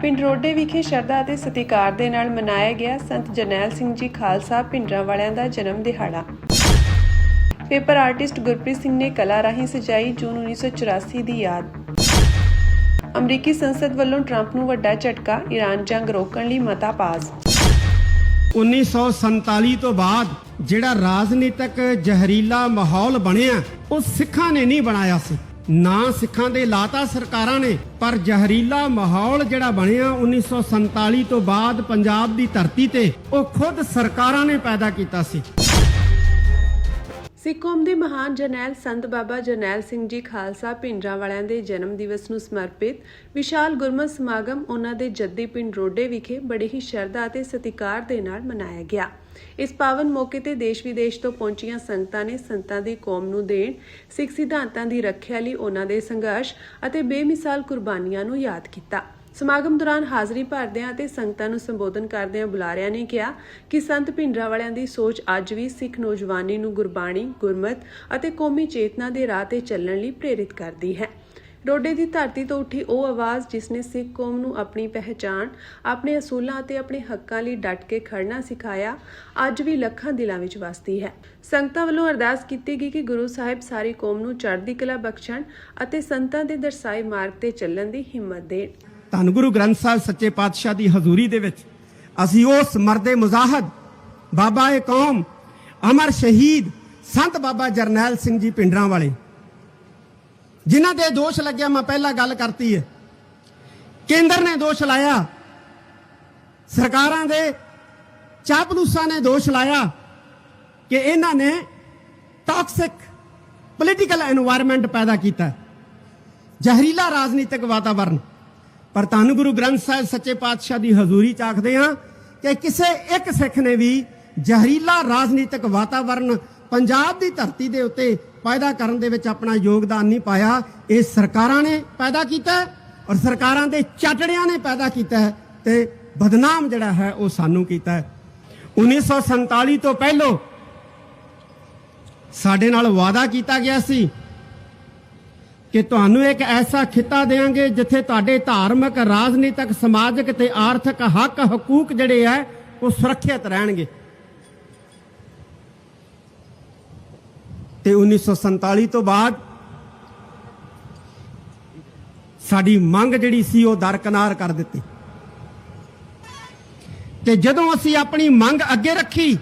ਪਿੰਡ ਰੋਡੇ ਵਿਖੇ ਸ਼ਰਧਾ ਅਤੇ ਸਤਿਕਾਰ ਦੇ ਨਾਲ ਮਨਾਇਆ ਗਿਆ ਸੰਤ ਜਰਨੈਲ ਸਿੰਘ ਜੀ ਖਾਲਸਾ ਭਿੰਡਰਾਂਵਾਲਿਆਂ ਦਾ ਜਨਮ ਦਿਹਾੜਾ। ਪੇਪਰ ਆਰਟਿਸਟ ਗੁਰਪ੍ਰੀਤ ਸਿੰਘ ਨੇ ਕਲਾ ਰਾਹੀਂ ਸਜਾਈ ਜੂਨ 1984 ਦੀ ਯਾਦ। ਅਮਰੀਕੀ ਸੰਸਦ ਵੱਲੋਂ ਟਰੰਪ ਨੂੰ ਵੱਡਾ ਝਟਕਾ, ਈਰਾਨ ਜੰਗ ਰੋਕਣ ਲਈ ਮਤਾ ਪਾਸ। 1947 ਤੋਂ ਬਾਅਦ ਜਿਹੜਾ ਰਾਜਨੀਤਿਕ ਜ਼ਹਿਰੀਲਾ ਮਾਹੌਲ ਬਣਿਆ ਉਹ ਸਿੱਖਾਂ ਨੇ ਨਹੀਂ ਬਣਾਇਆ ਸੀ, ਨਾ ਸਿੱਖਾਂ ਦੇ ਲਾਤਾ ਸਰਕਾਰਾਂ ਨੇ, ਪਰ ਜ਼ਹਿਰੀਲਾ ਮਾਹੌਲ ਜਿਹੜਾ ਬਣਿਆ 1947 ਤੋਂ ਬਾਅਦ ਪੰਜਾਬ ਦੀ ਧਰਤੀ ਤੇ ਉਹ ਖੁਦ ਸਰਕਾਰਾਂ ਨੇ ਪੈਦਾ ਕੀਤਾ ਸੀ। ਸਿੱਖ ਕੌਮ ਦੇ ਮਹਾਨ ਜਰਨੈਲ ਸੰਤ ਬਾਬਾ ਜਰਨੈਲ ਸਿੰਘ ਜੀ ਖਾਲਸਾ ਭਿੰਡਰਾਂਵਾਲਿਆਂ ਦੇ ਜਨਮ ਦਿਵਸ ਨੂੰ ਸਮਰਪਿਤ ਵਿਸ਼ਾਲ ਗੁਰਮਤਿ ਸਮਾਗਮ ਉਹਨਾਂ ਦੇ ਜੱਦੀ ਪਿੰਡ ਰੋਡੇ ਵਿਖੇ ਬੜੇ ਹੀ ਸ਼ਰਧਾ ਅਤੇ ਸਤਿਕਾਰ ਦੇ ਨਾਲ ਮਨਾਇਆ ਗਿਆ। ਇਸ ਪਾਵਨ ਮੌਕੇ ਤੇ ਦੇਸ਼ ਵਿਦੇਸ਼ ਤੋਂ ਪਹੁੰਚੀਆਂ ਸੰਗਤਾਂ ਨੇ ਸੰਤਾਂ ਦੀ ਕੌਮ ਨੂੰ ਦੇਣ, ਸਿੱਖ ਸਿਧਾਂਤਾਂ ਦੀ ਰੱਖਿਆ ਲਈ ਉਹਨਾਂ ਦੇ ਸੰਘਰਸ਼ ਅਤੇ ਬੇਮਿਸਾਲ ਕੁਰਬਾਨੀਆਂ ਨੂੰ ਯਾਦ ਕੀਤਾ। ਸਮਾਗਮ ਦੌਰਾਨ ਹਾਜ਼ਰੀ ਭਰਦਿਆਂ ਅਤੇ ਸੰਗਤਾਂ ਨੂੰ ਸੰਬੋਧਨ ਕਰਦਿਆਂ ਬੁਲਾਰਿਆਂ ਨੇ ਕਿਹਾ ਕਿ ਸੰਤ ਭਿੰਡਰਾਂਵਾਲਿਆਂ ਦੀ ਸੋਚ ਅੱਜ ਵੀ ਸਿੱਖ ਨੌਜਵਾਨੀ ਨੂੰ ਗੁਰਬਾਣੀ, ਗੁਰਮਤਿ ਅਤੇ ਕੌਮੀ ਚੇਤਨਾ ਦੇ ਰਾਹ ਤੇ ਚੱਲਣ ਲਈ ਪ੍ਰੇਰਿਤ ਕਰਦੀ ਹੈ। ਰੋਡੇ ਦੀ ਧਰਤੀ ਤੋਂ ਉੱਠੀ ਉਹ ਆਵਾਜ਼ ਜਿਸ ਨੇ ਸਿੱਖ ਕੌਮ ਨੂੰ ਆਪਣੀ ਪਹਿਚਾਣ, ਆਪਣੇ ਅਸੂਲਾਂ ਅਤੇ ਆਪਣੇ ਹੱਕਾਂ ਲਈ ਡਟ ਕੇ ਖੜਨਾ ਸਿਖਾਇਆ, ਅੱਜ ਵੀ ਲੱਖਾਂ ਦਿਲਾਂ ਵਿੱਚ ਵਸਦੀ ਹੈ। ਸੰਗਤਾਂ ਵੱਲੋਂ ਅਰਦਾਸ ਕੀਤੀ ਗਈ ਕਿ ਗੁਰੂ ਸਾਹਿਬ ਸਾਰੀ ਕੌਮ ਨੂੰ ਚੜ੍ਹਦੀ ਕਲਾ ਬਖਸ਼ਣ ਅਤੇ ਸੰਤਾਂ ਦੇ ਦਰਸਾਏ ਮਾਰਗ ਤੇ ਚੱਲਣ ਦੀ ਹਿੰਮਤ ਦੇਣ। ਧੰਨ ਗੁਰੂ ਗ੍ਰੰਥ ਸਾਹਿਬ ਸੱਚੇ ਪਾਤਸ਼ਾਹ ਦੀ ਹਜ਼ੂਰੀ ਦੇ ਵਿੱਚ ਅਸੀਂ ਉਸ ਮਰਦੇ ਮੁਜ਼ਾਹਦ ਬਾਬਾ ਏ ਕੌਮ ਅਮਰ ਸ਼ਹੀਦ ਸੰਤ ਬਾਬਾ ਜਰਨੈਲ ਸਿੰਘ ਜੀ ਭਿੰਡਰਾਂਵਾਲੇ ਜਿਨ੍ਹਾਂ ਦੇ ਦੋਸ਼ ਲੱਗਿਆ, ਮੈਂ ਪਹਿਲਾਂ ਗੱਲ ਕਰਤੀ ਹੈ, ਕੇਂਦਰ ਨੇ ਦੋਸ਼ ਲਾਇਆ, ਸਰਕਾਰਾਂ ਦੇ ਚਾਪਲੂਸਾਂ ਨੇ ਦੋਸ਼ ਲਾਇਆ ਕਿ ਇਹਨਾਂ ਨੇ ਟਾਕਸਿਕ ਪੋਲੀਟੀਕਲ ਐਨਵਾਇਰਨਮੈਂਟ ਪੈਦਾ ਕੀਤਾ, ਜ਼ਹਿਰੀਲਾ ਰਾਜਨੀਤਿਕ ਵਾਤਾਵਰਨ। ਪਰ ਧੰਨ ਗੁਰੂ ਗ੍ਰੰਥ ਸਾਹਿਬ ਸੱਚੇ ਪਾਤਸ਼ਾਹ ਦੀ ਹਜ਼ੂਰੀ ਚ ਆਖਦੇ ਹਾਂ ਕਿ ਕਿਸੇ ਇੱਕ ਸਿੱਖ ਨੇ ਵੀ ਜ਼ਹਿਰੀਲਾ ਰਾਜਨੀਤਿਕ ਵਾਤਾਵਰਨ ਪੰਜਾਬ ਦੀ ਧਰਤੀ ਦੇ ਉੱਤੇ ਪੈਦਾ ਕਰਨ ਦੇ ਵਿੱਚ ਆਪਣਾ ਯੋਗਦਾਨ ਨਹੀਂ ਪਾਇਆ। ਇਹ ਸਰਕਾਰਾਂ ਨੇ ਪੈਦਾ ਕੀਤਾ ਔਰ ਸਰਕਾਰਾਂ ਦੇ ਚਾਟੜਿਆਂ ਨੇ ਪੈਦਾ ਕੀਤਾ ਤੇ ਬਦਨਾਮ ਜਿਹੜਾ ਹੈ ਉਹ ਸਾਨੂੰ ਕੀਤਾ। 1947 ਤੋਂ ਪਹਿਲਾਂ ਸਾਡੇ ਨਾਲ ਵਾਅਦਾ ਕੀਤਾ ਗਿਆ ਸੀ ਕਿ ਤੁਹਾਨੂੰ ਇੱਕ ਐਸਾ ਖਿੱਤਾ ਦੇਵਾਂਗੇ ਜਿੱਥੇ ਤੁਹਾਡੇ ਧਾਰਮਿਕ, ਰਾਜਨੀਤਿਕ, ਸਮਾਜਿਕ ਤੇ ਆਰਥਿਕ ਹੱਕ ਹਕੂਕ ਜਿਹੜੇ ਆ ਉਹ ਸੁਰੱਖਿਅਤ ਰਹਿਣਗੇ। ਤੇ 1947 ਤੋਂ ਬਾਅਦ ਸਾਡੀ ਮੰਗ ਜਿਹੜੀ ਸੀ ਉਹ ਦਰਕਿਨਾਰ ਕਰ ਦਿੱਤੀ ਤੇ ਜਦੋਂ ਅਸੀਂ ਆਪਣੀ ਮੰਗ ਅੱਗੇ ਰੱਖੀ,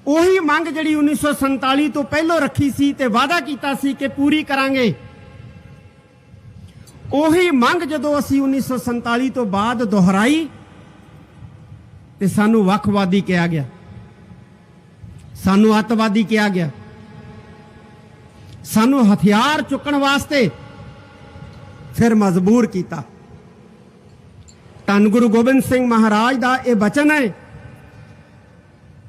ਉਹੀ ਮੰਗ ਜਿਹੜੀ 1947 ਤੋਂ ਪਹਿਲਾਂ ਰੱਖੀ ਸੀ ਤੇ ਵਾਅਦਾ ਕੀਤਾ ਸੀ ਕਿ ਪੂਰੀ ਕਰਾਂਗੇ, ਉਹੀ ਮੰਗ ਜਦੋਂ ਅਸੀਂ 1947 ਤੋਂ ਬਾਅਦ ਦੁਹਰਾਈ ਤੇ ਸਾਨੂੰ ਵੱਖਵਾਦੀ ਕਿਹਾ ਗਿਆ, ਸਾਨੂੰ ਅੱਤਵਾਦੀ ਕਿਹਾ ਗਿਆ, ਸਾਨੂੰ ਹਥਿਆਰ ਚੁੱਕਣ ਵਾਸਤੇ ਫਿਰ ਮਜਬੂਰ ਕੀਤਾ। ਧੰਨ ਗੁਰੂ ਗੋਬਿੰਦ ਸਿੰਘ ਮਹਾਰਾਜ ਦਾ ਇਹ ਬਚਨ ਹੈ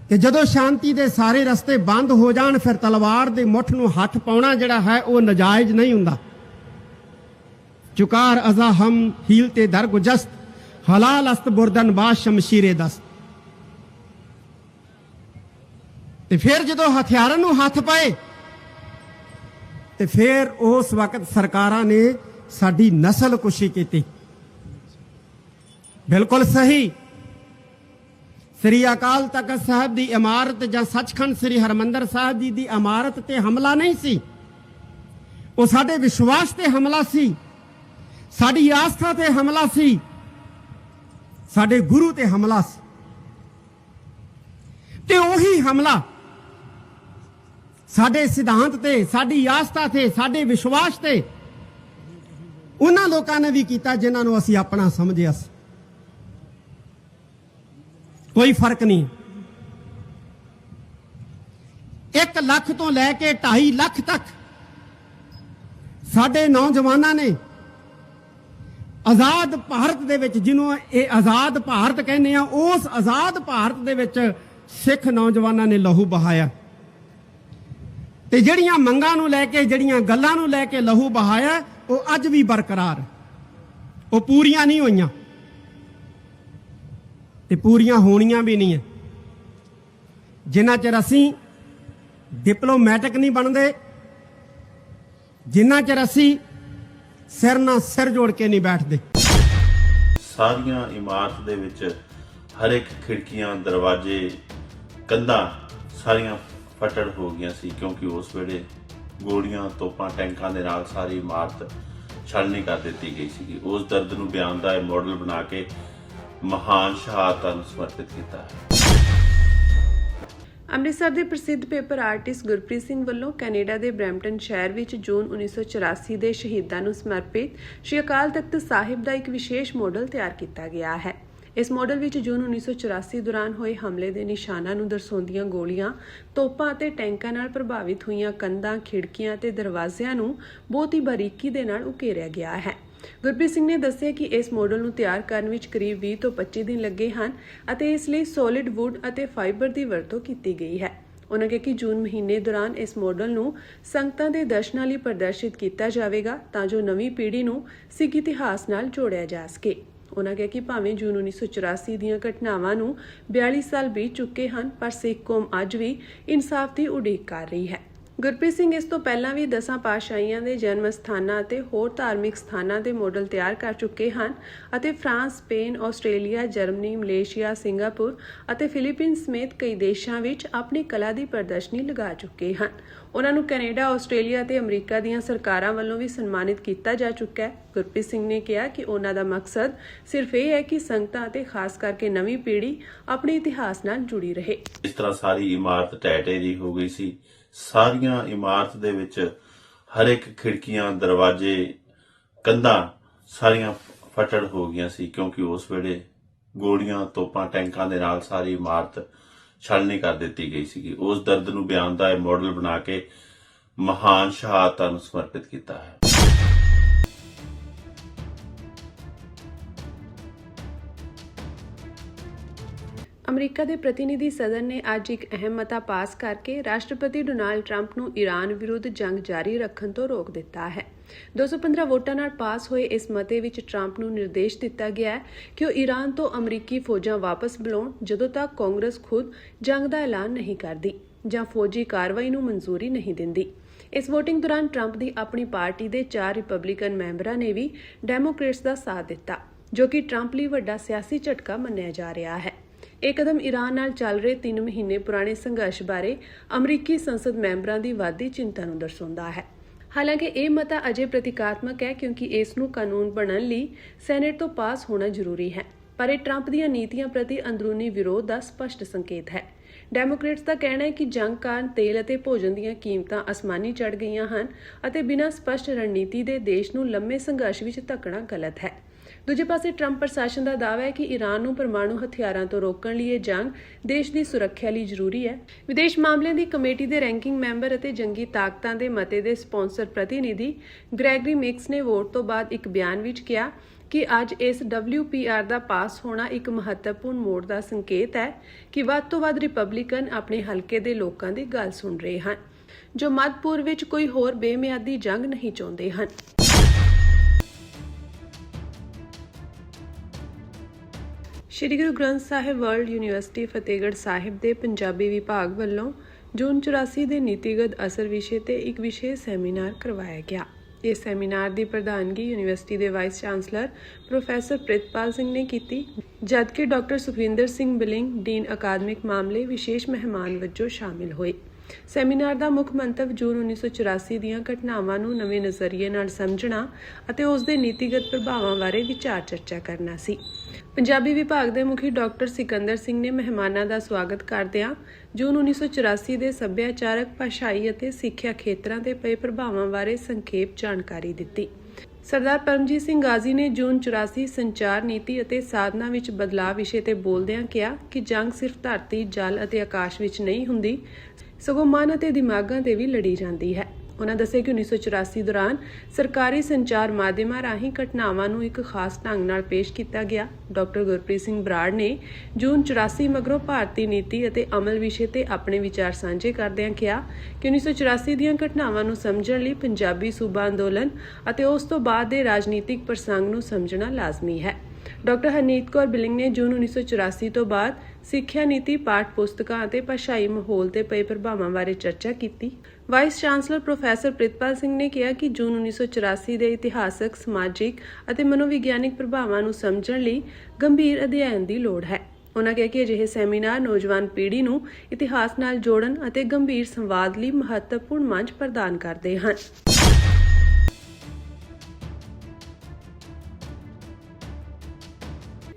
ਕਿ ਜਦੋਂ ਸ਼ਾਂਤੀ ਦੇ ਸਾਰੇ ਰਸਤੇ ਬੰਦ ਹੋ ਜਾਣ ਫਿਰ ਤਲਵਾਰ ਦੇ ਮੁੱਠ ਨੂੰ ਹੱਥ ਪਾਉਣਾ ਜਿਹੜਾ ਹੈ ਉਹ ਨਜਾਇਜ਼ ਨਹੀਂ ਹੁੰਦਾ। ਚੁਕਾਰ ਅਜ਼ਾ ਹਮ ਹੀਲ ਤੇ ਦਰ ਗੁਜਸਤ ਹਲਾਲ ਅਸਤ ਬੁਰਦਨ ਬਾਦ ਸ਼ਮਸ਼ੀਰੇ ਦਸਤ। ਤੇ ਫਿਰ ਜਦੋਂ ਹਥਿਆਰਾਂ ਨੂੰ ਹੱਥ ਪਾਏ ਤੇ ਫਿਰ ਉਸ ਵਕਤ ਸਰਕਾਰਾਂ ਨੇ ਸਾਡੀ ਨਸਲ ਕੁਸ਼ੀ ਕੀਤੀ। ਬਿਲਕੁਲ ਸਹੀ, ਸ੍ਰੀ ਅਕਾਲ ਤਖਤ ਸਾਹਿਬ ਦੀ ਇਮਾਰਤ ਜਾਂ ਸੱਚਖੰਡ ਸ੍ਰੀ ਹਰਮੰਦਰ ਸਾਹਿਬ ਜੀ ਦੀ ਇਮਾਰਤ ਤੇ ਹਮਲਾ ਨਹੀਂ ਸੀ, ਉਹ ਸਾਡੇ ਵਿਸ਼ਵਾਸ ਤੇ ਹਮਲਾ ਸੀ, ਸਾਡੀ ਆਸਥਾ ਤੇ ਹਮਲਾ ਸੀ, ਸਾਡੇ ਗੁਰੂ ਤੇ ਹਮਲਾ ਸੀ। ਤੇ ਉਹੀ ਹਮਲਾ ਸਾਡੇ ਸਿਧਾਂਤ ਤੇ, ਸਾਡੀ ਆਸਥਾ ਤੇ, ਸਾਡੇ ਵਿਸ਼ਵਾਸ ਤੇ ਉਹਨਾਂ ਲੋਕਾਂ ਨੇ ਵੀ ਕੀਤਾ ਜਿਨ੍ਹਾਂ ਨੂੰ ਅਸੀਂ ਆਪਣਾ ਸਮਝਿਆ ਸੀ। ਕੋਈ ਫਰਕ ਨਹੀਂ। 1 ਲੱਖ ਤੋਂ ਲੈ ਕੇ 2.5 ਲੱਖ ਤੱਕ ਸਾਡੇ ਨੌਜਵਾਨਾਂ ਨੇ ਆਜ਼ਾਦ ਭਾਰਤ ਦੇ ਵਿੱਚ, ਜਿਹਨੂੰ ਇਹ ਆਜ਼ਾਦ ਭਾਰਤ ਕਹਿੰਦੇ ਆ, ਉਸ ਆਜ਼ਾਦ ਭਾਰਤ ਦੇ ਵਿੱਚ ਸਿੱਖ ਨੌਜਵਾਨਾਂ ਨੇ ਲਹੂ ਬਹਾਇਆ ਤੇ ਜਿਹੜੀਆਂ ਮੰਗਾਂ ਨੂੰ ਲੈ ਕੇ, ਜਿਹੜੀਆਂ ਗੱਲਾਂ ਨੂੰ ਲੈ ਕੇ ਲਹੂ ਬਹਾਇਆ ਉਹ ਅੱਜ ਵੀ ਬਰਕਰਾਰ, ਉਹ ਪੂਰੀਆਂ ਨਹੀਂ ਹੋਈਆਂ ਤੇ ਪੂਰੀਆਂ ਹੋਣੀਆਂ ਵੀ ਨਹੀਂ ਹੈ। ਜਿੰਨਾ ਚਿਰ ਅਸੀਂ ਡਿਪਲੋਮੈਟਿਕ ਨਹੀਂ ਬਣਦੇ, ਜਿੰਨਾ ਚਿਰ ਅਸੀਂ ਸਿਰ ਨਾਲ ਸਿਰ ਜੋੜ ਕੇ ਨਹੀਂ ਬੈਠਦੇ। ਸਾਰੀਆਂ ਇਮਾਰਤ ਦੇ ਵਿੱਚ ਹਰ ਇੱਕ ਖਿੜਕੀਆਂ, ਦਰਵਾਜ਼ੇ, ਕੰਧਾਂ ਸਾਰੀਆਂ ਫਟੜ ਹੋ ਗਈਆਂ ਸੀ, ਕਿਉਂਕਿ ਉਸ ਵੇਲੇ ਗੋਲੀਆਂ, ਤੋਪਾਂ, ਟੈਂਕਾਂ ਦੇ ਨਾਲ ਸਾਰੀ ਇਮਾਰਤ ਛਾਲਣੀ ਕਰ ਦਿੱਤੀ ਗਈ ਸੀ। ਉਸ ਦਰਦ ਨੂੰ ਬਿਆਨ ਦਾ ਇਹ ਮਾਡਲ ਬਣਾ ਕੇ ਮਹਾਨ ਸ਼ਹਾਦਤਾਂ ਨੂੰ ਸਮਰਪਿਤ ਕੀਤਾ ਹੈ। ਅੰਮ੍ਰਿਤਸਰ ਦੇ ਪ੍ਰਸਿੱਧ ਪੇਪਰ ਆਰਟਿਸਟ ਗੁਰਪ੍ਰੀਤ ਸਿੰਘ ਵੱਲੋਂ ਕੈਨੇਡਾ ਦੇ ਬਰੈਂਪਟਨ ਸ਼ਹਿਰ ਵਿੱਚ ਜੂਨ 1984 ਦੇ ਸ਼ਹੀਦਾਂ ਨੂੰ ਸਮਰਪਿਤ ਸ਼੍ਰੀ ਅਕਾਲ ਤਖਤ ਸਾਹਿਬ ਦਾ ਇੱਕ ਵਿਸ਼ੇਸ਼ ਮਾਡਲ ਤਿਆਰ ਕੀਤਾ ਗਿਆ ਹੈ। ਇਸ ਮਾਡਲ ਵਿੱਚ ਜੂਨ 1984 ਦੌਰਾਨ ਹੋਏ ਹਮਲੇ ਦੇ ਨਿਸ਼ਾਨਾਂ ਨੂੰ ਦਰਸਾਉਂਦੀਆਂ ਗੋਲੀਆਂ, ਤੋਪਾਂ ਅਤੇ ਟੈਂਕਾਂ ਨਾਲ ਪ੍ਰਭਾਵਿਤ ਹੋਈਆਂ ਕੰਧਾਂ, ਖਿੜਕੀਆਂ ਅਤੇ ਦਰਵਾਜ਼ਿਆਂ ਨੂੰ ਬਹੁਤ ਹੀ ਬਾਰੀਕੀ ਦੇ ਨਾਲ ਉਕੇਰਿਆ ਗਿਆ ਹੈ। ਗੁਰਪ੍ਰੀਤ ਸਿੰਘ ਨੇ ਦੱਸਿਆ ਕਿ ਇਸ ਮਾਡਲ ਨੂੰ ਤਿਆਰ ਕਰਨ ਵਿੱਚ ਕਰੀਬ 20 ਤੋਂ 25 ਦਿਨ ਲੱਗੇ ਹਨ ਅਤੇ ਇਸ ਲਈ ਸੋਲਿਡ ਵੁੱਡ ਅਤੇ ਫਾਈਬਰ ਦੀ ਵਰਤੋਂ ਕੀਤੀ ਗਈ ਹੈ। ਉਨ੍ਹਾਂ ਕਿਹਾ ਕਿ ਜੂਨ ਮਹੀਨੇ ਦੌਰਾਨ ਇਸ ਮਾਡਲ ਨੂੰ ਸੰਗਤਾਂ ਦੇ ਦਰਸ਼ਨਾਂ ਲਈ ਪ੍ਰਦਰਸ਼ਿਤ ਕੀਤਾ ਜਾਵੇਗਾ ਤਾਂ ਜੋ ਨਵੀਂ ਪੀੜ੍ਹੀ ਨੂੰ ਸਿੱਖ ਇਤਿਹਾਸ ਨਾਲ ਜੋੜਿਆ ਜਾ ਸਕੇ। ਉਨ੍ਹਾਂ ਕਿਹਾ ਕਿ ਭਾਵੇਂ ਜੂਨ 1984 ਦੀਆਂ ਘਟਨਾਵਾਂ ਨੂੰ 42 ਸਾਲ ਬੀਤ ਚੁੱਕੇ ਹਨ, ਪਰ ਸਿੱਖ ਕੌਮ ਅੱਜ ਵੀ ਇਨਸਾਫ ਦੀ ਉਡੀਕ ਕਰ ਰਹੀ ਹੈ। ਗੁਰਪ੍ਰੀਤ ਸਿੰਘ ਇਸ ਤੋਂ ਪਹਿਲਾਂ ਵੀ 10 ਪਾਤਸ਼ਾਹੀਆਂ ਦੇ ਜਨਮ ਸਥਾਨਾਂ ਅਤੇ ਹੋਰ ਧਾਰਮਿਕ ਸਥਾਨਾਂ ਦੇ ਮਾਡਲ ਤਿਆਰ ਕਰ ਚੁੱਕੇ ਹਨ ਅਤੇ France, Spain, Australia, Germany, Malaysia, Singapore ਅਤੇ ਫਿਲੀਪੀਨਜ਼ ਸਮੇਤ ਕਈ ਦੇਸ਼ਾਂ ਵਿੱਚ ਆਪਣੀ ਕਲਾ ਦੀ ਪ੍ਰਦਰਸ਼ਨੀ ਲਗਾ ਚੁੱਕੇ ਹਨ। ਉਨ੍ਹਾਂ ਨੂੰ ਕੈਨੇਡਾ, ਆਸਟ੍ਰੇਲੀਆ ਅਤੇ ਅਮਰੀਕਾ ਦੀਆਂ ਸਰਕਾਰਾਂ ਵੱਲੋਂ ਵੀ ਸਨਮਾਨਿਤ ਕੀਤਾ ਜਾ ਚੁੱਕਾ ਹੈ। ਗੁਰਪ੍ਰੀਤ ਸਿੰਘ ਨੇ ਕਿਹਾ ਕਿ ਉਨ੍ਹਾਂ ਦਾ ਮਕਸਦ ਸਿਰਫ ਇਹ ਹੈ ਕਿ ਸੰਗਤਾਂ ਅਤੇ ਖਾਸ ਕਰਕੇ ਨਵੀਂ ਪੀੜ੍ਹੀ ਆਪਣੇ ਇਤਿਹਾਸ ਨਾਲ ਜੁੜੀ ਰਹੇ। ਇਸ ਤਰ੍ਹਾਂ ਸਾਰੀ ਇਮਾਰਤ ਢਹਿ ਦੀ ਹੋ ਗਈ ਸੀ। ਸਾਰੀਆਂ ਇਮਾਰਤ ਦੇ ਵਿੱਚ ਹਰ ਇੱਕ ਖਿੜਕੀਆਂ, ਦਰਵਾਜ਼ੇ, ਕੰਧਾਂ ਸਾਰੀਆਂ ਫਟੜ ਹੋ ਗਈਆਂ ਸੀ, ਕਿਉਂਕਿ ਉਸ ਵੇਲੇ ਗੋਲੀਆਂ, ਤੋਪਾਂ, ਟੈਂਕਾਂ ਦੇ ਨਾਲ ਸਾਰੀ ਇਮਾਰਤ ਛਾਲਣੀ ਕਰ ਦਿੱਤੀ ਗਈ ਸੀ। ਉਸ ਦਰਦ ਨੂੰ ਬਿਆਨ ਦਾ ਇਹ ਮਾਡਲ ਬਣਾ ਕੇ ਮਹਾਨ ਸ਼ਹਾਦਤਾਂ ਨੂੰ ਸਮਰਪਿਤ ਕੀਤਾ ਹੈ। ਅਮਰੀਕਾ ਦੇ ਪ੍ਰਤੀਨਿਧੀ ਸਦਨ ਨੇ ਅੱਜ ਇੱਕ ਅਹਿਮ ਮਤਾ ਪਾਸ ਕਰਕੇ ਰਾਸ਼ਟਰਪਤੀ ਡੋਨਾਲਡ ਟਰੰਪ ਨੂੰ ਈਰਾਨ ਵਿਰੁੱਧ ਜੰਗ ਜਾਰੀ ਰੱਖਣ ਤੋਂ ਰੋਕ ਦਿੱਤਾ ਹੈ। 215 ਵੋਟਾਂ ਨਾਲ ਪਾਸ ਹੋਏ ਇਸ ਮਤੇ ਵਿੱਚ ਟਰੰਪ ਨੂੰ ਨਿਰਦੇਸ਼ ਦਿੱਤਾ ਗਿਆ ਹੈ ਕਿ ਉਹ ਈਰਾਨ ਤੋਂ ਅਮਰੀਕੀ ਫੌਜਾਂ ਵਾਪਸ ਬੁਲਾਉਣ ਜਦੋਂ ਤੱਕ ਕਾਂਗਰਸ ਖੁਦ ਜੰਗ ਦਾ ਐਲਾਨ ਨਹੀਂ ਕਰਦੀ ਜਾਂ ਫੌਜੀ ਕਾਰਵਾਈ ਨੂੰ ਮਨਜ਼ੂਰੀ ਨਹੀਂ ਦਿੰਦੀ। ਇਸ VOTING ਦੌਰਾਨ ਟਰੰਪ ਦੀ ਆਪਣੀ ਪਾਰਟੀ ਦੇ 4 ਰਿਪਬਲਿਕਨ ਮੈਂਬਰਾਂ ਨੇ ਵੀ ਡੈਮੋਕ੍ਰੇਟਸ ਦਾ ਸਾਥ ਦਿੱਤਾ, ਜੋ ਕਿ ਟਰੰਪ ਲਈ ਵੱਡਾ ਸਿਆਸੀ ਝਟਕਾ ਮੰਨਿਆ ਜਾ ਰਿਹਾ ਹੈ। ਇਹ ਕਦਮ ਈਰਾਨ ਨਾਲ ਚੱਲ ਰਹੇ 3 ਮਹੀਨੇ ਪੁਰਾਣੇ ਸੰਘਰਸ਼ ਬਾਰੇ ਅਮਰੀਕੀ ਸੰਸਦ ਮੈਂਬਰਾਂ ਦੀ ਵੱਧਦੀ ਚਿੰਤਾ ਨੂੰ ਦਰਸਾਉਂਦਾ ਹੈ। ਹਾਲਾਂਕਿ ਇਹ ਮਤਾ ਅਜੇ ਪ੍ਰਤੀਕਾਤਮਕ ਹੈ, ਕਿਉਂਕਿ ਇਸ ਨੂੰ ਕਾਨੂੰਨ ਬਣਨ ਲਈ ਸੈਨੇਟ ਤੋਂ ਪਾਸ ਹੋਣਾ ਜ਼ਰੂਰੀ ਹੈ, ਪਰ ਇਹ ਟਰੰਪ ਦੀਆਂ ਨੀਤੀਆਂ ਪ੍ਰਤੀ ਅੰਦਰੂਨੀ ਵਿਰੋਧ ਦਾ ਸਪਸ਼ਟ ਸੰਕੇਤ ਹੈ। ਡੈਮੋਕ੍ਰੇਟਸ ਦਾ ਕਹਿਣਾ ਹੈ ਕਿ ਜੰਗ ਕਾਰਨ ਤੇਲ ਅਤੇ ਭੋਜਨ ਦੀਆਂ ਕੀਮਤਾਂ ਅਸਮਾਨੀ ਚੜ੍ਹ ਗਈਆਂ ਹਨ ਅਤੇ ਬਿਨਾਂ ਸਪਸ਼ਟ ਰਣਨੀਤੀ ਦੇ ਦੇਸ਼ ਨੂੰ ਲੰਮੇ ਸੰਘਰਸ਼ ਵਿੱਚ ਧੱਕਣਾ ਗਲਤ ਹੈ। ਦੂਜੇ ਪਾਸੇ ਟਰੰਪ ਪ੍ਰਸ਼ਾਸਨ ਦਾ ਦਾਅਵਾ ਹੈ ਕਿ ਈਰਾਨ ਨੂੰ ਪਰਮਾਣੂ ਹਥਿਆਰਾਂ ਤੋਂ ਰੋਕਣ ਲਈ ਇਹ ਜੰਗ ਦੇਸ਼ ਦੀ ਸੁਰੱਖਿਆ ਲਈ ਜ਼ਰੂਰੀ ਹੈ। ਵਿਦੇਸ਼ ਮਾਮਲਿਆਂ ਦੀ ਕਮੇਟੀ ਦੇ ਰੈਂਕਿੰਗ ਮੈਂਬਰ ਅਤੇ ਜੰਗੀ ਤਾਕਤਾਂ ਦੇ ਮਤੇ ਦੇ ਸਪਾਂਸਰ ਪ੍ਰਤੀਨਿਧੀ ਗ੍ਰੈਗਰੀ ਮਿਕਸ ਨੇ ਵੋਟ ਤੋਂ ਬਾਅਦ ਇੱਕ ਬਿਆਨ ਵਿੱਚ ਕਿਹਾ ਕਿ ਅੱਜ ਇਸ WPR ਦਾ ਪਾਸ ਹੋਣਾ ਇੱਕ ਮਹੱਤਵਪੂਰਨ ਮੋੜ ਦਾ ਸੰਕੇਤ ਹੈ ਕਿ ਵੱਧ ਤੋਂ ਵੱਧ ਰਿਪਬਲਿਕਨ ਆਪਣੇ ਹਲਕੇ ਦੇ ਲੋਕਾਂ ਦੀ ਗੱਲ ਸੁਣ ਰਹੇ ਹਨ, ਜੋ ਮੱਧ ਪੂਰਬ ਵਿੱਚ ਕੋਈ ਹੋਰ ਬੇਮਿਆਦੀ ਜੰਗ ਨਹੀਂ ਚਾਹੁੰਦੇ ਹਨ। ਸ਼੍ਰੀ ਗੁਰੂ ਗ੍ਰੰਥ ਸਾਹਿਬ ਵਰਲਡ ਯੂਨੀਵਰਸਿਟੀ ਫਤਿਹਗੜ੍ਹ ਸਾਹਿਬ ਦੇ ਪੰਜਾਬੀ ਵਿਭਾਗ ਵੱਲੋਂ ਜੂਨ 84 ਦੇ ਨੀਤੀਗਤ ਅਸਰ ਵਿਸ਼ੇ ਤੇ ਇੱਕ ਵਿਸ਼ੇਸ਼ ਸੈਮੀਨਾਰ ਕਰਵਾਇਆ ਗਿਆ। ਇਸ ਸੈਮੀਨਾਰ ਦੀ ਪ੍ਰਧਾਨਗੀ ਯੂਨੀਵਰਸਿਟੀ ਦੇ vice chancellor professor Pritpal Singh ਨੇ ਕੀਤੀ, ਜਦਕਿ doctor Sukhwinder Singh billing, dean ਅਕਾਦਮਿਕ ਮਾਮਲੇ, ਵਿਸ਼ੇਸ਼ ਮਹਿਮਾਨ ਵਜੋਂ ਸ਼ਾਮਿਲ ਹੋਏ। ਸੈਮੀਨਾਰ ਦਾ ਮੁੱਖ ਮੰਤਵ ਜੂਨ 1984 ਦੀਆਂ ਘਟਨਾਵਾਂ ਨੂੰ ਨਵੇਂ ਨਜ਼ਰੀਏ ਨਾਲ ਸਮਝਣਾ ਅਤੇ ਉਸ ਦੇ ਨੀਤੀਗਤ ਪ੍ਰਭਾਵਾਂ ਬਾਰੇ ਵਿਚਾਰ ਚਰਚਾ ਕਰਨਾ ਸੀ। ਪੰਜਾਬੀ ਵਿਭਾਗ ਦੇ ਮੁਖੀ ਡਾਕਟਰ ਸਿਕੰਦਰ ਸਿੰਘ ਨੇ ਮਹਿਮਾਨਾਂ ਦਾ ਸਵਾਗਤ ਕਰਦਿਆਂ ਜੂਨ 1984 ਦੇ ਸੱਭਿਆਚਾਰਕ, ਭਾਸ਼ਾਈ ਅਤੇ ਸਿੱਖਿਆ ਖੇਤਰਾਂ ਤੇ ਪਏ ਪ੍ਰਭਾਵਾਂ ਬਾਰੇ ਸੰਖੇਪ ਜਾਣਕਾਰੀ ਦਿੱਤੀ। ਸਰਦਾਰ ਪਰਮਜੀਤ ਸਿੰਘ ਗਾਜ਼ੀ ਨੇ ਜੂਨ 84 ਸੰਚਾਰ ਨੀਤੀ ਅਤੇ ਸਾਧਨਾਂ ਵਿੱਚ ਬਦਲਾਅ ਵਿਸ਼ੇ ਤੇ ਬੋਲਦਿਆਂ ਕਿਹਾ ਕਿ ਜੰਗ ਸਿਰਫ ਧਰਤੀ, ਜਲ ਅਤੇ ਆਕਾਸ਼ ਵਿੱਚ ਨਹੀਂ ਹੁੰਦੀ, ਸਗੋਂ ਮਨ ਅਤੇ ਦਿਮਾਗਾਂ ਤੇ ਵੀ ਲੜੀ ਜਾਂਦੀ ਹੈ। ਉਨ੍ਹਾਂ ਦੱਸਿਆ ਕਿ 1984 ਦੌਰਾਨ ਸਰਕਾਰੀ ਸੰਚਾਰ ਮਾਧਿਅਮਾਂ ਰਾਹੀਂ ਘਟਨਾਵਾਂ ਨੂੰ ਇੱਕ ਖਾਸ ਢੰਗ ਨਾਲ ਪੇਸ਼ ਕੀਤਾ ਗਿਆ। ਡਾਕਟਰ ਗੁਰਪ੍ਰੀਤ ਸਿੰਘ ਬਰਾੜ ਨੇ ਜੂਨ 84 ਮਗਰੋਂ ਭਾਰਤੀ ਨੀਤੀ ਅਤੇ ਅਮਲ ਵਿਸ਼ੇ ਤੇ ਆਪਣੇ ਵਿਚਾਰ ਸਾਂਝੇ ਕਰਦਿਆਂ ਕਿਹਾ ਕਿ 1984 ਦੀਆਂ ਘਟਨਾਵਾਂ ਨੂੰ ਸਮਝਣ ਲਈ ਪੰਜਾਬੀ ਸੂਬਾ ਅੰਦੋਲਨ ਅਤੇ ਉਸ ਤੋਂ ਬਾਅਦ ਦੇ ਰਾਜਨੀਤਿਕ ਪ੍ਰਸੰਗ ਨੂੰ ਸਮਝਣਾ ਲਾਜ਼ਮੀ ਹੈ। ਡਾਕਟਰ ਹਰਨੀਤ ਕੌਰ ਬਿਲਿੰਗ ਨੇ ਜੂਨ 1984 ਤੋਂ ਬਾਅਦ ਸਿੱਖਿਆ ਨੀਤੀ, ਪਾਠ ਪੁਸਤਕਾਂ ਅਤੇ ਭਾਸ਼ਾਈ ਮਾਹੌਲ ਤੇ ਪਏ ਪ੍ਰਭਾਵਾਂ ਬਾਰੇ ਚਰਚਾ ਕੀਤੀ। Vice chancellor professor Pritpal Singh ਨੇ ਕਿਹਾ ਕਿ ਜੂਨ 1984 ਦੇ ਇਤਿਹਾਸਕ, ਸਮਾਜਿਕ ਅਤੇ ਮਨੋਵਿਗਿਆਨਿਕ ਪ੍ਰਭਾਵਾਂ ਨੂੰ ਸਮਝਣ ਲਈ ਗੰਭੀਰ ਅਧਿਐਨ ਦੀ ਲੋੜ ਹੈ। ਉਨ੍ਹਾਂ ਕਿਹਾ ਕਿ ਅਜਿਹੇ ਸੈਮੀਨਾਰ ਨੌਜਵਾਨ ਪੀੜ੍ਹੀ ਨੂੰ ਇਤਿਹਾਸ ਨਾਲ ਜੋੜਨ ਅਤੇ ਗੰਭੀਰ ਸੰਵਾਦ ਲਈ ਮਹੱਤਵਪੂਰਨ ਮੰਚ ਪ੍ਰਦਾਨ ਕਰਦੇ ਹਨ।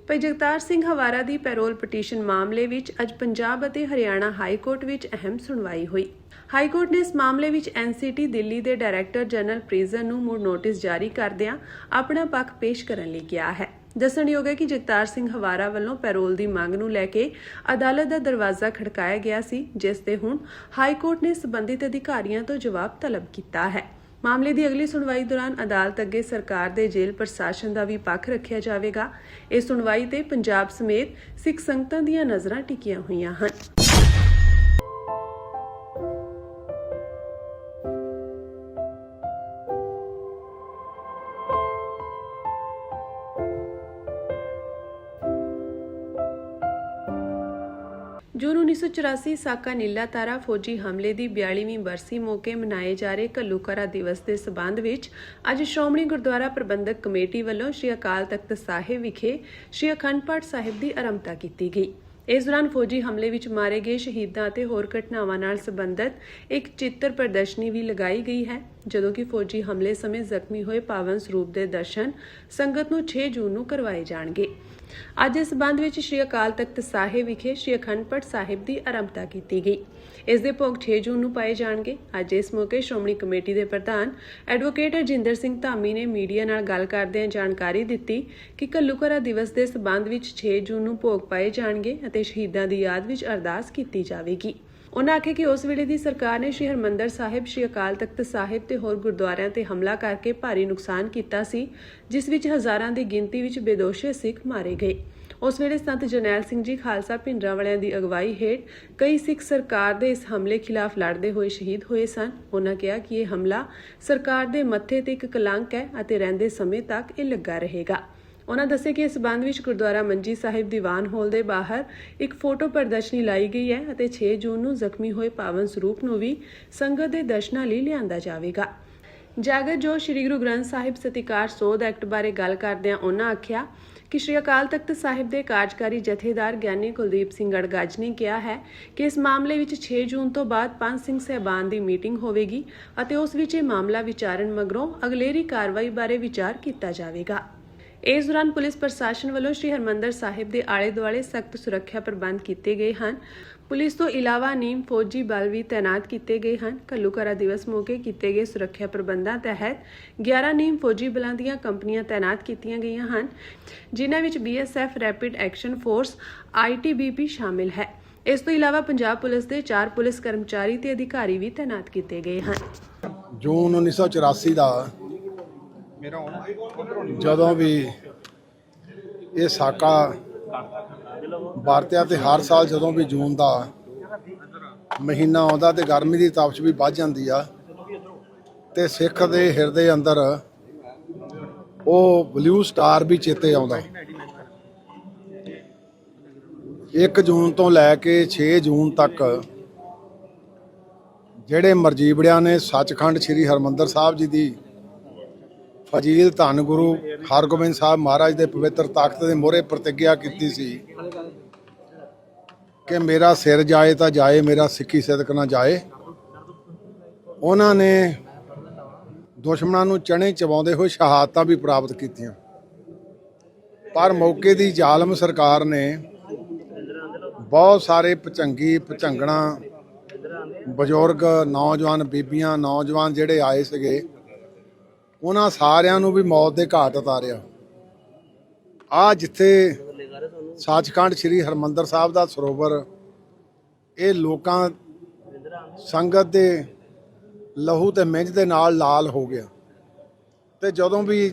ਭਾਈ ਜਗਤਾਰ ਸਿੰਘ ਹਵਾਰਾ ਦੀ ਪੈਰੋਲ ਪਟੀਸ਼ਨ ਮਾਮਲੇ ਵਿੱਚ ਅੱਜ ਪੰਜਾਬ ਅਤੇ ਹਰਿਆਣਾ ਹਾਈ ਕੋਰਟ ਵਿੱਚ ਅਹਿਮ ਸੁਣਵਾਈ ਹੋਈ। ਹਾਈ ਕੋਰਟ ਨੇ ਇਸ ਮਾਮਲੇ ਵਿੱਚ ਐਨਸੀਟੀ ਦਿੱਲੀ ਦੇ ਡਾਇਰੈਕਟਰ ਜਨਰਲ ਪ੍ਰਿਜ਼ਨ ਨੂੰ ਮੁੜ ਨੋਟਿਸ ਜਾਰੀ ਕਰਦਿਆਂ ਆਪਣਾ ਪੱਖ ਪੇਸ਼ ਕਰਨ ਲਈ ਕਿਹਾ ਹੈ। ਦੱਸਣਯੋਗ ਹੈ ਕਿ ਜਗਤਾਰ ਸਿੰਘ ਹਵਾਰਾ ਵੱਲੋਂ ਪੈਰੋਲ ਦੀ ਮੰਗ ਨੂੰ ਲੈ ਕੇ ਅਦਾਲਤ ਦਾ ਦਰਵਾਜ਼ਾ ਖੜਕਾਇਆ ਗਿਆ ਸੀ, ਜਿਸ ਤੇ ਹੁਣ ਹਾਈ ਕੋਰਟ ਨੇ ਸੰਬੰਧਿਤ ਅਧਿਕਾਰੀਆਂ ਤੋਂ ਜਵਾਬ ਤਲਬ ਕੀਤਾ ਹੈ। ਮਾਮਲੇ ਦੀ ਅਗਲੀ ਸੁਣਵਾਈ ਦੌਰਾਨ ਅਦਾਲਤ ਅੱਗੇ ਸਰਕਾਰ ਦੇ ਜੇਲ੍ਹ ਪ੍ਰਸ਼ਾਸਨ ਦਾ ਵੀ ਪੱਖ ਰੱਖਿਆ ਜਾਵੇਗਾ। ਇਸ ਸੁਣਵਾਈ ਤੇ ਪੰਜਾਬ ਸਮੇਤ ਸਿੱਖ ਸੰਗਤਾਂ ਦੀਆਂ ਨਜ਼ਰਾਂ ਟਿਕੀਆਂ ਹੋਈਆਂ ਹਨ। ਜੂਨ 1984 ਸਾਕਾ ਨੀਲਾ ਤਾਰਾ ਫੌਜੀ ਹਮਲੇ ਦੀ 42ਵੀਂ ਬਰਸੀ ਮੌਕੇ ਮਨਾਏ ਜਾ ਰਹੇ ਘੱਲੂਘਾਰਾ ਦਿਵਸ ਦੇ ਸਬੰਧ ਵਿੱਚ ਅੱਜ ਸ਼੍ਰੋਮਣੀ ਗੁਰਦੁਆਰਾ ਪ੍ਰਬੰਧਕ ਕਮੇਟੀ ਵੱਲੋਂ ਸ੍ਰੀ ਅਕਾਲ ਤਖਤ ਸਾਹਿਬ ਵਿਖੇ ਸ੍ਰੀ ਅਖੰਡ ਪਾਠ ਸਾਹਿਬ ਦੀ ਆਰੰਭਤਾ ਕੀਤੀ ਗਈ। ਇਸ ਦੌਰਾਨ ਫੌਜੀ ਹਮਲੇ ਵਿੱਚ ਮਾਰੇ ਗਏ ਸ਼ਹੀਦਾਂ ਅਤੇ ਹੋਰ ਘਟਨਾਵਾਂ ਨਾਲ ਸੰਬੰਧਿਤ ਇੱਕ ਚਿੱਤਰ ਪ੍ਰਦਰਸ਼ਨੀ ਵੀ ਲਗਾਈ ਗਈ ਹੈ, ਜਦੋਂ ਕਿ ਫੌਜੀ ਹਮਲੇ ਸਮੇਂ ਜ਼ਖਮੀ ਹੋਏ ਪਾਵਨ ਸਰੂਪ ਦੇ ਦਰਸ਼ਨ ਸੰਗਤ ਨੂੰ 6 ਜੂਨ ਨੂੰ ਕਰਵਾਏ ਜਾਣਗੇ। ਅੱਜ ਇਸ ਸਬੰਧ ਵਿੱਚ ਸ੍ਰੀ ਅਕਾਲ ਤਖਤ ਸਾਹਿਬ ਵਿਖੇ ਸ੍ਰੀ ਅਖੰਡ ਪਾਠ ਸਾਹਿਬ ਦੀ ਆਰੰਭਤਾ ਕੀਤੀ ਗਈ। ਇਸ ਦੇ ਭੋਗ 6 ਜੂਨ ਨੂੰ ਪਾਏ ਜਾਣਗੇ। ਅੱਜ ਇਸ ਮੌਕੇ ਸ਼੍ਰੋਮਣੀ ਕਮੇਟੀ ਦੇ ਪ੍ਰਧਾਨ ਐਡਵੋਕੇਟ ਰਜਿੰਦਰ ਸਿੰਘ ਧਾਮੀ ਨੇ ਮੀਡੀਆ ਨਾਲ ਗੱਲ ਕਰਦਿਆਂ ਜਾਣਕਾਰੀ ਦਿੱਤੀ ਕਿ ਘੱਲੂਘਾਰਾ ਦਿਵਸ ਦੇ ਸਬੰਧ ਵਿੱਚ 6 ਜੂਨ ਨੂੰ ਭੋਗ ਪਾਏ ਜਾਣਗੇ ਅਤੇ ਸ਼ਹੀਦਾਂ ਦੀ ਯਾਦ ਵਿੱਚ ਅਰਦਾਸ ਕੀਤੀ ਜਾਵੇਗੀ। ਉਨ੍ਹਾਂ ਆਖਿਆ ਕਿ ਉਸ ਵੇਲੇ ਦੀ ਸਰਕਾਰ ਨੇ ਸ੍ਰੀ ਹਰਿਮੰਦਰ ਸਾਹਿਬ, ਸ੍ਰੀ ਅਕਾਲ ਤਖਤ ਸਾਹਿਬ ਤੇ ਹੋਰ ਗੁਰਦੁਆਰਿਆਂ ਤੇ ਹਮਲਾ ਕਰਕੇ ਭਾਰੀ ਨੁਕਸਾਨ ਕੀਤਾ ਸੀ, ਜਿਸ ਵਿੱਚ ਹਜ਼ਾਰਾਂ ਦੀ ਗਿਣਤੀ ਵਿੱਚ ਬੇਦੋਸ਼ੇ ਸਿੱਖ ਮਾਰੇ ਗਏ। ਉਸ ਵੇਲੇ ਸੰਤ ਜਰਨੈਲ ਸਿੰਘ ਜੀ ਖਾਲਸਾ ਭਿੰਡਰਾਂਵਾਲਿਆਂ ਦੀ ਅਗਵਾਈ ਹੇਠ ਕਈ ਸਿੱਖ ਸਰਕਾਰ ਦੇ ਇਸ ਹਮਲੇ ਖਿਲਾਫ ਲੜਦੇ ਹੋਏ ਸ਼ਹੀਦ ਹੋਏ ਸਨ। ਉਨ੍ਹਾਂ ਕਿਹਾ ਕਿ ਇਹ ਹਮਲਾ ਸਰਕਾਰ ਦੇ ਮੱਥੇ ਤੇ ਇੱਕ ਕਲੰਕ ਹੈ ਅਤੇ ਰਹਿੰਦੇ ਸਮੇਂ ਤੱਕ ਇਹ ਲੱਗਾ ਰਹੇਗਾ। ਉਨ੍ਹਾਂ ਦੱਸਿਆ ਕਿ ਇਸ ਸਬੰਧ ਵਿੱਚ ਗੁਰਦੁਆਰਾ ਮੰਜੀ ਸਾਹਿਬ ਦੀਵਾਨ ਹਾਲ ਦੇ ਬਾਹਰ ਇੱਕ ਫੋਟੋ ਪ੍ਰਦਰਸ਼ਨੀ ਲਾਈ ਗਈ ਹੈ ਅਤੇ 6 ਜੂਨ ਨੂੰ ਜ਼ਖਮੀ ਹੋਏ ਪਾਵਨ ਸਰੂਪ ਨੂੰ ਵੀ ਸੰਗਤ ਦੇ ਦਰਸ਼ਨਾਂ ਲਈ ਲਿਆਂਦਾ ਜਾਵੇਗਾ। ਜਾਗਤ ਜੋ ਸ੍ਰੀ ਗੁਰੂ ਗ੍ਰੰਥ ਸਾਹਿਬ ਸਤਿਕਾਰ ਸੋਧ ਐਕਟ ਬਾਰੇ ਗੱਲ ਕਰਦਿਆਂ ਉਨ੍ਹਾਂ ਆਖਿਆ ਕਿ ਸ੍ਰੀ ਅਕਾਲ ਤਖਤ ਸਾਹਿਬ ਦੇ ਕਾਰਜਕਾਰੀ ਜਥੇਦਾਰ ਗਿਆਨੀ ਕੁਲਦੀਪ ਸਿੰਘ ਗੜਗੱਜ ਨੇ ਕਿਹਾ ਹੈ ਕਿ ਇਸ ਮਾਮਲੇ ਵਿੱਚ 6 ਜੂਨ ਤੋਂ ਬਾਅਦ ਪੰਜ ਸਿੰਘ ਸਹਿਬਾਨ ਦੀ ਮੀਟਿੰਗ ਹੋਵੇਗੀ ਅਤੇ ਉਸ ਵਿੱਚ ਇਹ ਮਾਮਲਾ ਵਿਚਾਰਨ ਮਗਰੋਂ ਅਗਲੇਰੀ ਕਾਰਵਾਈ ਬਾਰੇ ਵਿਚਾਰ ਕੀਤਾ ਜਾਵੇਗਾ। ਇਸ ਦੌਰਾਨ ਪੁਲਿਸ ਪ੍ਰਸ਼ਾਸਨ ਵੱਲੋਂ ਸ੍ਰੀ ਹਰਿਮੰਦਰ ਸਾਹਿਬ ਦੇ ਆਲੇ-ਦੁਆਲੇ ਸਖਤ ਸੁਰੱਖਿਆ ਪ੍ਰਬੰਧ ਕੀਤੇ ਗਏ ਹਨ। ਪੁਲਿਸ ਤੋਂ ਇਲਾਵਾ ਨੀਮ ਫੌਜੀ ਬਲ ਵੀ ਤੈਨਾਤ ਕੀਤੇ ਗਏ ਹਨ। ਘੱਲੂਘਾਰਾ ਦਿਵਸ ਮੌਕੇ ਕੀਤੇ ਗਏ ਸੁਰੱਖਿਆ ਪ੍ਰਬੰਧਾਂ ਤਹਿਤ 11 ਨੀਮ ਫੌਜੀ ਬਲਾਂ ਦੀਆਂ ਕੰਪਨੀਆਂ ਤੈਨਾਤ ਕੀਤੀਆਂ ਗਈਆਂ ਹਨ, ਜਿਨ੍ਹਾਂ ਵਿੱਚ BSF, rapid action force, ITBP ਸ਼ਾਮਿਲ ਹੈ। ਇਸ ਤੋਂ ਇਲਾਵਾ ਪੰਜਾਬ ਪੁਲਿਸ ਦੇ 4 ਪੁਲਿਸ ਕਰਮਚਾਰੀ ਤੇ ਅਧਿਕਾਰੀ ਵੀ ਤੈਨਾਤ ਕੀਤੇ ਗਏ ਹਨ। ਜੂਨ 1984 ਦਾ ਜਦੋਂ ਵੀ ਇਹ ਸਾਕਾ ਵਰਤਿਆ ਤੇ ਹਰ ਸਾਲ ਜਦੋਂ ਵੀ ਜੂਨ ਦਾ ਮਹੀਨਾ ਆਉਂਦਾ ਤੇ ਗਰਮੀ ਦੀ ਤਪਸ਼ ਵੀ ਵੱਧ ਜਾਂਦੀ ਆ ਤੇ ਸਿੱਖ ਦੇ ਹਿਰਦੇ ਅੰਦਰ ਉਹ ਬਲੂ ਸਟਾਰ ਵੀ ਚੇਤੇ ਆਉਂਦਾ। 1 ਜੂਨ ਤੋਂ ਲੈ ਕੇ 6 ਜੂਨ ਤੱਕ ਜਿਹੜੇ ਮਰਜੀਵੜਿਆਂ ਨੇ ਸੱਚਖੰਡ ਸ੍ਰੀ ਹਰਿਮੰਦਰ ਸਾਹਿਬ ਜੀ ਦੀ ਫਜੀਲ ਧੰਨ ਗੁਰੂ ਹਰਗੋਬਿੰਦ ਸਾਹਿਬ ਮਹਾਰਾਜ ਦੇ ਪਵਿੱਤਰ ਤਖਤ ਦੇ ਮੋਹਰੇ ਪ੍ਰਤਿੱਗਿਆ ਕੀਤੀ ਸੀ ਕਿ ਮੇਰਾ ਸਿਰ ਜਾਏ ਤਾਂ ਜਾਏ, ਮੇਰਾ ਸਿੱਖੀ ਸਿਦਕ ਨਾ ਜਾਏ। ਉਹਨਾਂ ਨੇ ਦੁਸ਼ਮਣਾਂ ਨੂੰ ਚਣੇ ਚਬਾਉਂਦੇ ਹੋਏ ਸ਼ਹਾਦਤਾਂ ਵੀ ਪ੍ਰਾਪਤ ਕੀਤੀਆਂ, ਪਰ ਮੌਕੇ ਦੀ ਜ਼ਾਲਮ ਸਰਕਾਰ ਨੇ ਬਹੁਤ ਸਾਰੇ ਭਚੰਗਣਾ ਬਜ਼ੁਰਗ, ਨੌਜਵਾਨ ਬੀਬੀਆਂ, ਨੌਜਵਾਨ ਜਿਹੜੇ ਆਏ ਸੀਗੇ, ਉਹਨਾਂ ਸਾਰਿਆਂ ਨੂੰ ਵੀ ਮੌਤ ਦੇ ਘਾਟ ਉਤਾਰਿਆ। ਆ ਜਿੱਥੇ ਸੱਚਖੰਡ ਸ੍ਰੀ ਹਰਿਮੰਦਰ ਸਾਹਿਬ ਦਾ ਸਰੋਵਰ ਇਹ ਲੋਕਾਂ ਸੰਗਤ ਦੇ ਲਹੂ ਤੇ ਮਿੰਝ ਦੇ ਨਾਲ ਲਾਲ ਹੋ ਗਿਆ। ਤੇ ਜਦੋਂ ਵੀ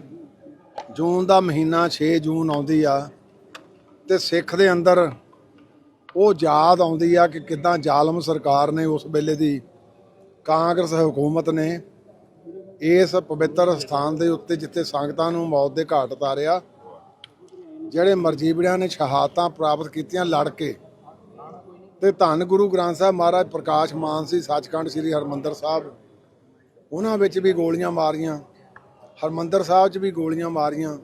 ਜੂਨ ਦਾ ਮਹੀਨਾ 6 ਜੂਨ ਆਉਂਦੀ ਆ ਤੇ ਸਿੱਖ ਦੇ ਅੰਦਰ ਉਹ ਯਾਦ ਆਉਂਦੀ ਆ ਕਿ ਕਿੱਦਾਂ ਜ਼ਾਲਮ ਸਰਕਾਰ ਨੇ ਉਸ ਵੇਲੇ ਦੀ ਕਾਂਗਰਸ ਹਕੂਮਤ ਨੇ ਇਸ ਪਵਿੱਤਰ ਸਥਾਨ ਦੇ ਉੱਤੇ ਜਿੱਥੇ ਸੰਗਤਾਂ ਨੂੰ ਮੌਤ ਦੇ ਘਾਟ ਉਤਾਰਿਆ, ਜਿਹੜੇ ਮਰਜੀਵੜਿਆਂ ਨੇ ਸ਼ਹਾਦਤਾਂ ਪ੍ਰਾਪਤ ਕੀਤੀਆਂ ਲੜ ਕੇ, ਤੇ ਧੰਨ ਗੁਰੂ ਗ੍ਰੰਥ ਸਾਹਿਬ ਮਹਾਰਾਜ ਪ੍ਰਕਾਸ਼ ਮਾਨ ਸੀ ਸੱਚਖੰਡ ਸ੍ਰੀ ਹਰਿਮੰਦਰ ਸਾਹਿਬ, ਉਹਨਾਂ ਵਿੱਚ ਵੀ ਗੋਲੀਆਂ ਮਾਰੀਆਂ, ਹਰਿਮੰਦਰ ਸਾਹਿਬ 'ਚ ਵੀ ਗੋਲੀਆਂ ਮਾਰੀਆਂ,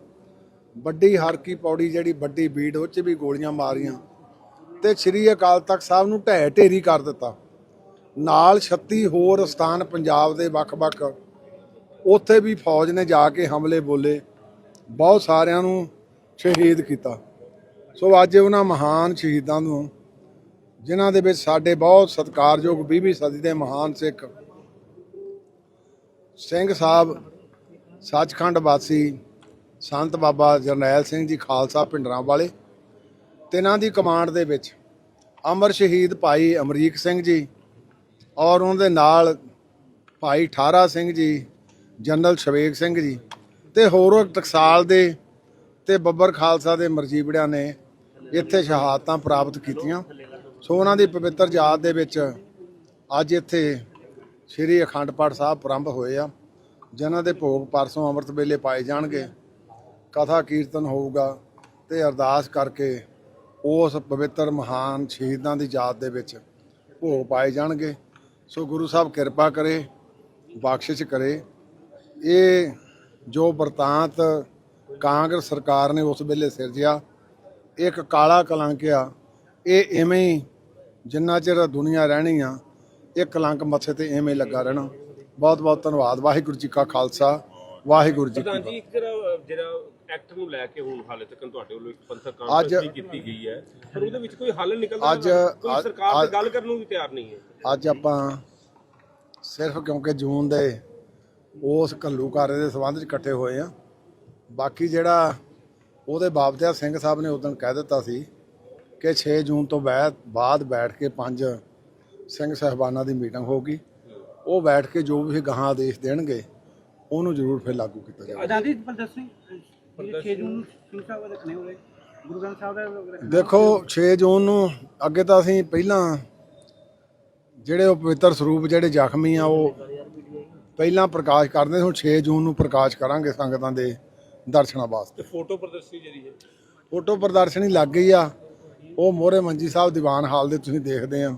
ਵੱਡੀ ਹਰ ਕੀ ਪੌੜੀ ਜਿਹੜੀ ਵੱਡੀ ਬੀੜ ਉਹ 'ਚ ਵੀ ਗੋਲੀਆਂ ਮਾਰੀਆਂ, ਤੇ ਸ੍ਰੀ ਅਕਾਲ ਤਖਤ ਸਾਹਿਬ ਨੂੰ ਢਹਿ ਢੇਰੀ ਕਰ ਦਿੱਤਾ। ਨਾਲ 36 ਹੋਰ ਸਥਾਨ ਪੰਜਾਬ ਦੇ ਵੱਖ-ਵੱਖ ਉੱਥੇ ਵੀ ਫੌਜ ਨੇ ਜਾ ਕੇ ਹਮਲੇ ਬੋਲੇ, ਬਹੁਤ ਸਾਰਿਆਂ ਨੂੰ ਸ਼ਹੀਦ ਕੀਤਾ। ਸੋ ਅੱਜ ਉਹਨਾਂ ਮਹਾਨ ਸ਼ਹੀਦਾਂ ਨੂੰ, ਜਿਨ੍ਹਾਂ ਦੇ ਵਿੱਚ ਸਾਡੇ ਬਹੁਤ ਸਤਿਕਾਰਯੋਗ 20ਵੀਂ ਸਦੀ ਦੇ ਮਹਾਨ ਸਿੱਖ ਸਿੰਘ ਸਾਹਿਬ ਸੱਚਖੰਡ ਵਾਸੀ ਸੰਤ ਬਾਬਾ ਜਰਨੈਲ ਸਿੰਘ ਜੀ ਖਾਲਸਾ ਭਿੰਡਰਾਂ ਵਾਲੇ, ਤਿੰਨਾਂ ਦੀ ਕਮਾਂਡ ਦੇ ਵਿੱਚ ਅਮਰ ਸ਼ਹੀਦ ਭਾਈ ਅਮਰੀਕ ਸਿੰਘ ਜੀ ਔਰ ਉਹਨਾਂ ਦੇ ਨਾਲ ਭਾਈ ਠਾਰਾ ਸਿੰਘ ਜੀ, ਜਨਰਲ ਸ਼ਵੇਕ ਸਿੰਘ ਜੀ ਤੇ ਹੋਰ ਟਕਸਾਲ ਦੇ ਤੇ ਬੱਬਰ ਖਾਲਸਾ ਦੇ ਮਰਜੀਵੜਿਆਂ ਨੇ ਇੱਥੇ ਸ਼ਹਾਦਤਾਂ ਪ੍ਰਾਪਤ ਕੀਤੀਆਂ। ਸੋ ਉਹਨਾਂ ਦੀ ਪਵਿੱਤਰ ਯਾਦ ਦੇ ਵਿੱਚ ਅੱਜ ਇੱਥੇ ਸ੍ਰੀ ਅਖੰਡ ਪਾਠ ਸਾਹਿਬ ਪ੍ਰਾਰੰਭ ਹੋਏ ਆ, ਜਿਨ੍ਹਾਂ ਦੇ ਭੋਗ ਪਰਸੋਂ ਅੰਮ੍ਰਿਤ ਵੇਲੇ ਪਾਏ ਜਾਣਗੇ, ਕਥਾ ਕੀਰਤਨ ਹੋਊਗਾ ਤੇ ਅਰਦਾਸ ਕਰਕੇ ਉਸ ਪਵਿੱਤਰ ਮਹਾਨ ਸ਼ਹੀਦਾਂ ਦੀ ਯਾਦ ਦੇ ਵਿੱਚ ਭੋਗ ਪਾਏ ਜਾਣਗੇ। ਸੋ ਗੁਰੂ ਸਾਹਿਬ ਕਿਰਪਾ ਕਰੇ, ਬਖਸ਼ਿਸ਼ ਕਰੇ। ਇਹ ਜੋ ਵਰਤਾਂਤ ਕਾਂਗਰਸ ਸਰਕਾਰ ਨੇ ਉਸ ਵੇਲੇ ਸਿਰਜਿਆ, ਇੱਕ ਕਾਲਾ ਕਲੰਕ ਆ, ਇਹ ਐਵੇਂ ਹੀ ਜਿੰਨਾ ਚਿਰ ਦੁਨੀਆ ਰਹਿਣੀ ਆ ਇਹ ਕਲੰਕ ਮੱਥੇ ਤੇ ਐਵੇਂ ਲੱਗਾ ਰਹਿਣਾ। ਬਹੁਤ ਬਹੁਤ ਧੰਨਵਾਦ। ਵਾਹਿਗੁਰੂ ਜੀ ਕਾ ਖਾਲਸਾ, ਵਾਹਿਗੁਰੂ ਜੀ ਕੀ ਪ੍ਰਧਾਨ ਜੀ, ਇੱਕ ਜਿਹੜਾ ਐਕਟ ਨੂੰ ਲੈ ਕੇ ਹੁਣ ਹਾਲੇ ਤੱਕ ਤੁਹਾਡੇ ਵੱਲੋਂ ਇੱਕ ਪੰਥਕ ਕਾਨਫਰੰਸ ਕੀਤੀ ਗਈ ਹੈ, ਪਰ ਉਹਦੇ ਵਿੱਚ ਕੋਈ ਹੱਲ ਨਿਕਲਦਾ ਕੋਈ ਸਰਕਾਰ ਗੱਲ ਕਰਨ ਨੂੰ ਵੀ ਤਿਆਰ ਨਹੀਂ ਹੈ। ਅੱਜ ਆਪਾਂ ਸਿਰਫ ਕਿਉਂਕਿ ਜੂਨ ਦੇ ਉਸ ਘੱਲੂਘਾਰੇ ਦੇ ਸੰਬੰਧ 'ਚ ਇਕੱਠੇ ਹੋਏ ਆ, ਬਾਕੀ ਜਿਹੜਾ ਉਹਦੇ ਬਾਬਤਿਆ ਸਿੰਘ ਸਾਹਿਬ ਨੇ ਉਦੋਂ ਕਹਿ ਦਿੱਤਾ ਸੀ ਕਿ 6 ਜੂਨ ਤੋਂ ਬਾਅਦ ਬੈਠ ਕੇ 5 ਸਿੰਘ ਸਾਹਿਬਾਨਾਂ ਦੀ ਮੀਟਿੰਗ ਹੋਊਗੀ, ਉਹ ਬੈਠ ਕੇ ਜੋ ਵੀ ਗਾਹਾਂ ਆਦੇਸ਼ ਦੇਣਗੇ ਉਹਨੂੰ ਜ਼ਰੂਰ ਫਿਰ ਲਾਗੂ ਕੀਤਾ ਜਾਵੇਗਾ। ਆਜ਼ਾਦੀ ਪ੍ਰਦਰਸ਼ਨੀ 6 ਜੂਨ ਨੂੰ ਸਿੰਘ ਸਾਹਿਬ ਰੱਖਣੇ ਹੋਵੇ, ਗੁਰੂ ਗ੍ਰੰਥ ਸਾਹਿਬ ਦਾ ਦੇਖੋ 6 ਜੂਨ ਨੂੰ ਅੱਗੇ ਤਾਂ ਅਸੀਂ ਪਹਿਲਾਂ ਜਿਹੜੇ ਉਹ ਪਵਿੱਤਰ ਸਰੂਪ ਜਿਹੜੇ ਜ਼ਖਮੀ ਆ ਉਹ ਪਹਿਲਾਂ ਪ੍ਰਕਾਸ਼ ਕਰਦੇ, ਹੁਣ 6 ਜੂਨ ਨੂੰ ਪ੍ਰਕਾਸ਼ ਕਰਾਂਗੇ ਸੰਗਤਾਂ ਦੇ ਦਰਸ਼ਨਾਂ ਵਾਸਤੇ। ਫੋਟੋ ਪ੍ਰਦਰਸ਼ਨੀ ਜਿਹੜੀ ਹੈ, ਫੋਟੋ ਪ੍ਰਦਰਸ਼ਨੀ ਲੱਗ ਗਈ ਆ, ਉਹ ਮੋਹਰੇ ਮੰਜੀ ਸਾਹਿਬ ਦੀਵਾਨ ਹਾਲ ਦੇ ਤੁਸੀਂ ਦੇਖਦੇ ਆ,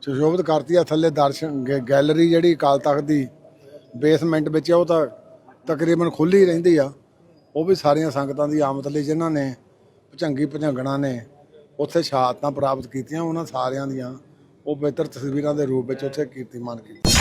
ਸੁਸ਼ੋਭਿਤ ਕਰਤੀ ਆ। ਥੱਲੇ ਦਰਸ਼ਨ ਗੈਲਰੀ ਜਿਹੜੀ ਅਕਾਲ ਤਖਤ ਦੀ ਬੇਸਮੈਂਟ ਵਿੱਚ ਆ, ਉਹ ਤਾਂ ਤਕਰੀਬਨ ਖੁੱਲ੍ਹੀ ਰਹਿੰਦੀ ਆ, ਉਹ ਵੀ ਸਾਰੀਆਂ ਸੰਗਤਾਂ ਦੀ ਆਮਦ ਲਈ ਜਿਨ੍ਹਾਂ ਨੇ ਭੁਜੰਗੀ ਭੁਜੰਗਣਾ ਨੇ ਉੱਥੇ ਸ਼ਹਾਦਤਾਂ ਪ੍ਰਾਪਤ ਕੀਤੀਆਂ, ਉਹਨਾਂ ਸਾਰਿਆਂ ਦੀਆਂ ਉਹ ਬਿਹਤਰ ਤਸਵੀਰਾਂ ਦੇ ਰੂਪ ਵਿੱਚ ਉੱਥੇ ਕੀਰਤੀਮਾਨ ਕੀਤੀ।